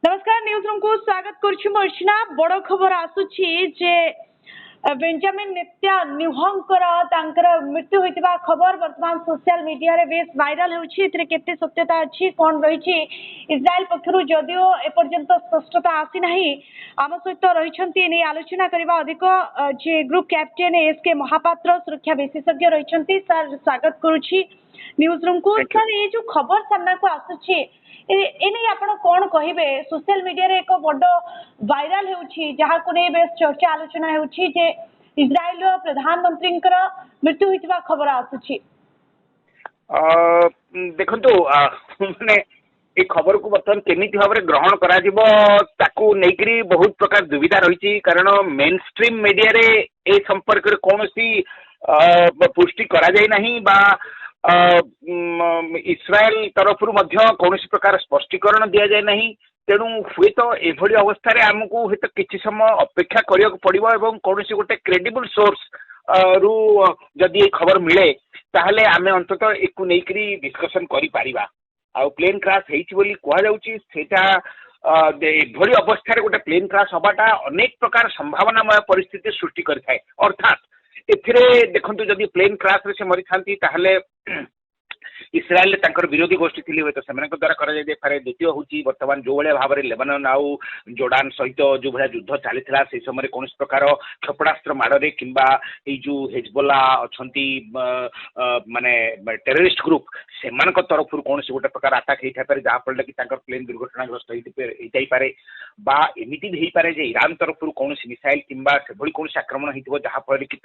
नमस्कार news room को स्वागत करुछु अर्चना बड़ खबर आसुछि जे बेंजामिन नेतन्याहुंकर तांकर मृत्यु होइतिबा खबर वर्तमान सोशल मीडिया रे बेस वायरल होछि एतरे केते सत्यता अछि कोन रहिछि इस्राएल पक्षरु जदियो एपर्यंत स्पष्टता आसी नाही आम सहित रहिछंती नै आलोचना करबा अधिक जे ग्रुप कैप्टेन एसके महापात्र सुरक्षा विशेषज्ञ रहिछंती सर स्वागत करुछि न्यूज रूम को सर ये जो खबर सामना को आसुछि एने आपण कोन कहिबे सोशल मीडिया रे एक बड़ वायरल होउछि जहा को नै बेस चर्चा आलोचना होउछि जे इस्राएल रो प्रधानमंत्री मृत्यु होइतिबा खबर आसुछि देखंतु माने ए खबर को बर्तमान केमिति भाव ग्रहण करा जिवो ताकू नेकरी बहुत प्रकार दुविधा रही कारण मेन स्ट्रीम मीडिया रे ए संपर्क रे कोनोसी पुष्टि करा जाय नाही बा इस्राएल तरफ कौन प्रकार स्पष्टीकरण दि जाए ना तेणु हुए तो एभली अवस्था आमको हुए तो किसी समय अपेक्षा करिया पड़िबो एवं कौन गोटे क्रेडिबल सोर्स रु जदि खबर मिले ताहले आमे अंततः एकु नेकरी डिस्कशन करि परिबा आ प्लेन क्रैश हेछि बोली कहा जाउछि सेटा एभली अवस्था गोटे प्लेन क्रैश हबाटा अनेक प्रकार संभावनामय परिस्थिति सृष्टि करिथाय अर्थात एथिरे देखंतु जदि प्लेन क्रैश रे से मरि थांती ताहले इस्राएल तांकर विरोधी गोष्ठी थिली होय तो सेमानक द्वारा करा जाय पारे द्वितीय होची वर्तमान जो भले भाव में लेबानन आउ जोर्डान सहित जो भले युद्ध चलीथिला से समय कौन प्रकार क्षेपणास्त्र माड़े किंबा ए जो हेजबोला अछंती माने टेररिस्ट ग्रुप सेमानक तरफ कौन गोटे प्रकार अटैक होता पारे जहाँ फल कि प्लेन दुर्घटनाग्रस्त होई पारे बा एमिति भी पारे जे ईरान तरफ कौन मिसाइल किंबा सेभली कौन आक्रमण होइतिबो जहाँ फल कि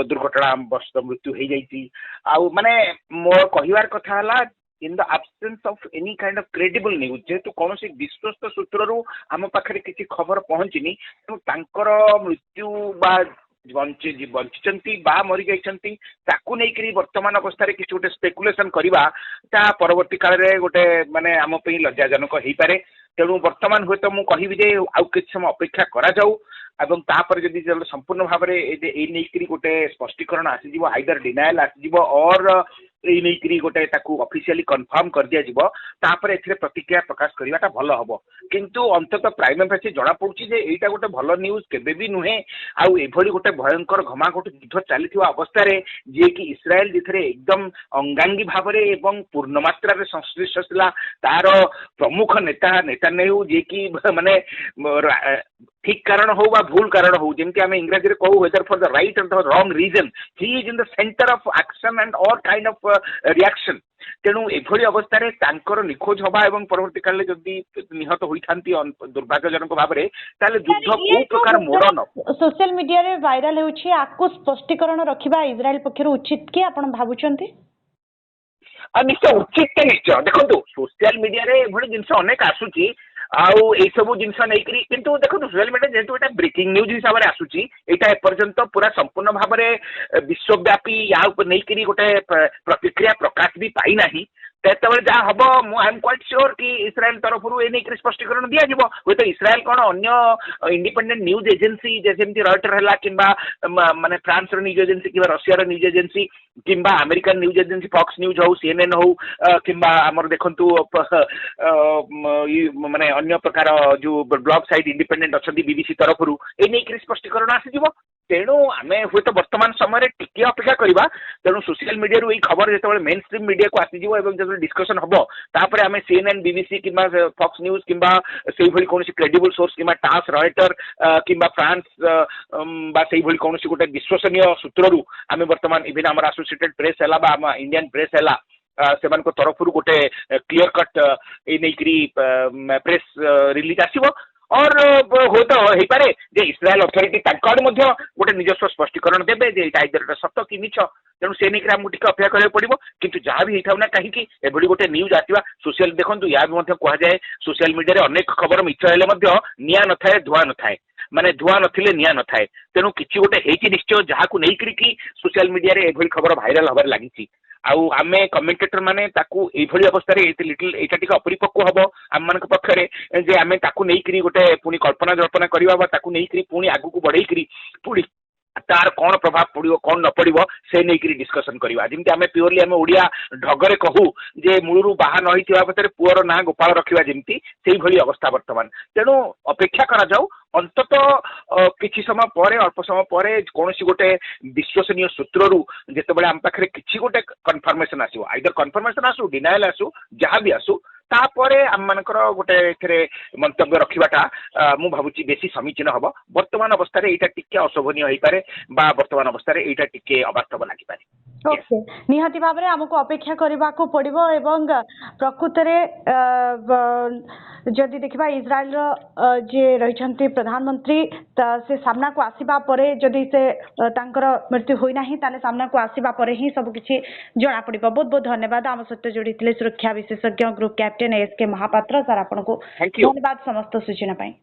दुर्घटना बस्त मृत्यु हो जाइछि आउ माने मोर कहिवार कथा हला in the absence of any kind of credible news जेतु कौन विश्वस्त सूत्ररु आम पाखरे किसी खबर पहुंचनी तो तांकर मृत्यु बा बंचिचंती बा मरी जाइछंती ताकू नै करी वर्तमान अवस्था रे किछ गोटे स्पेकुलेशन करबा ता परवर्ती काल रे गोटे माने आम पई लज्जाजनक हेई पारे तेणु वर्तमान हुए तो मुझे कहबी जे आउ किछ समय अपेक्षा करा जाऊ एवं तापर जदि संपूर्ण भाव में गोटे स्पष्टीकरण आसीजिवो आइदर डिनायल आसीजिवो और ये गोटे ऑफिशियली कन्फर्म कर दिया जिवो तापर एथिरे प्रतिक्रिया प्रकाश करवाटा भल हबो किंतु अंततः प्राइम फेसी जना पड़ुछि जे एटा गोटे भल न्यूज केबे भी नुहे आउ एभली गोटे भयंकर घमाघोट युद्ध चलीथिबा अवस्था रे जे कि इस्राएल जिथरे एकदम अंगांगी भाव में एवं पूर्ण मात्रा रे संश्लिष्ट थिला तार प्रमुख नेता नेतान्याहु जे कि माने ठीक कारण हो बा भूल कारण हो जेमति आमे इंग्रजी रे कहू whether for the right and the wrong reason he is in the centre of action and all kind of reaction तेणु एभली अवस्था रे तांकर निखोज हबा एवं परवर्ती काल जदि निहत होइथांती दुर्भाग्यजनक भाव रे ताले युद्ध को प्रकार मोड़ न सोशल मीडिया रे वायरल होछि आकु स्पष्टीकरण रखिबा इस्राएल पक्षरु उचित कि आपण भाबुचंती निश्चय उचित निश्चय देखो सोशल मीडिया रे एभली जिनस अनेक आसुची आउ ए सब जिनस नै करी किंतु देखो सोशल मीडिया जेतु एटा ब्रेकिंग न्यूज हिसाब रे आसुची एटा एपर्यंत पूरा संपूर्ण भाव में विश्वव्यापी या नै करी गोटे प्रतिक्रिया प्रकाश भी पाई नाही तेतबे जहाँ हम आई एम क्वाइट श्योर कि इस्राएल तरफ ए स्पष्टीकरण दि जाव हूँ तो इस्राएल कौन अन्य इंडिपेंडेंट न्यूज एजेंसी जैसे रॉयटर है कि माने फ्रांस न्यूज एजेंसी कि रशिया न्यूज एजेंसी कि American news agency Fox News हो सीएनएन हो कि देखु माने अन्य प्रकार जो ब्लॉग साइट इंडिपेंडेंट अच्छा बीबीसी तरफ ए स्पष्टीकरण आसीज तेणु आम हूँ तो वर्तमान समय टिके अपेक्षा करवा तेणु सोशल मीडिया रू खबर जो मेन स्ट्रीम मीडिया को आसीज जो डिस्कसन हम तापर आम सीएनएन बीबीसी कि फॉक्स न्यूज कि कौन क्रेडिबल सोर्स कि टास रॉयटर कि फ्रांस कौन गोटे विश्वसनीय सूत्रु आम वर्तमान इवेन आम एसोसिएटेड प्रेस है इंडियन प्रेस है से तरफ गोटे क्लीयर कट ये प्रेस रिलीज आसो और हो तो हो पारे जे इस्राएल अथॉरिटी गोटे निजस्व स्पष्टीकरण देवे जे इधर सत कि मिछ तेणु से नहीं आमको टिके अपेक्षा करा पड़ो किंतु जहाँ भी होता ना कहीं एभली गोटे न्यूज आसवा सोशल देखो या भी कह जाए सोशल मीडिया अनेक खबर मिछ हेले निआ न थाए धुआ न थाए माने धुआ नथिले निआ न थाए तेणु किछि गोटे हेछि निश्चय जहाँ को नहीं करी सोशल मीडिया रे एभली खबर भाइराल हबार लागिछि आउ आमे कमेंटेटर माने ताकू एभली अवस्था रे लिटिल एटा टिके अपरिपक्व हबो आम मानक पक्षरे जे आमे ताकू नहीं करी गोटे पुनी कल्पना जल्पना करबा बा ताकू नहीं करी पुनी आगु को बढ़ई करी पुनी तार कौन प्रभाव पड़ो कौन न पड़ो से नहीं डिस्कसन करवा जमी आम प्योरली आम ओडिया ढगरे कहू जे मूलू बाहा नई पक्षर पुअर ना गोपाल रखा जमी से भली अवस्था वर्तमान तेणु अपेक्षा करा जाऊ अंतत किछि समय पर अल्प समय पर कौन गोटे विश्वसनीय सूत्रु जिते आम पाखे किसी गोटे कन्फर्मेशन आसो आइदर कन्फर्मेशन आसू डिनाइल आसू जहाँ भी आसू तापर आम मानकर गोटे मंतव्य रखाटा मु भावुची बेसी समीचीन हम वर्तमान अवस्था यहाँ टिके अशोभनीय हो पारे वर्तमान अवस्था यहाँ टिके अबास्तव लगिपारे ओके निहाती भाव में आमको अपेक्षा करने को पड़ो एवं प्रकृत जदि देखा इज्राएल जे रही प्रधानमंत्री से सामना को आसवा परे जदि से तांकर मृत्यु होई नाही ताले सामना को आसवा परे ही सब किछि जना पड़िबो। बहुत बहुत धन्यवाद आम सहित जोड़ी सुरक्षा विशेषज्ञ ग्रुप कैप्टेन एस के महापात्र सर आपन को धन्यवाद समस्त सूचना पाई।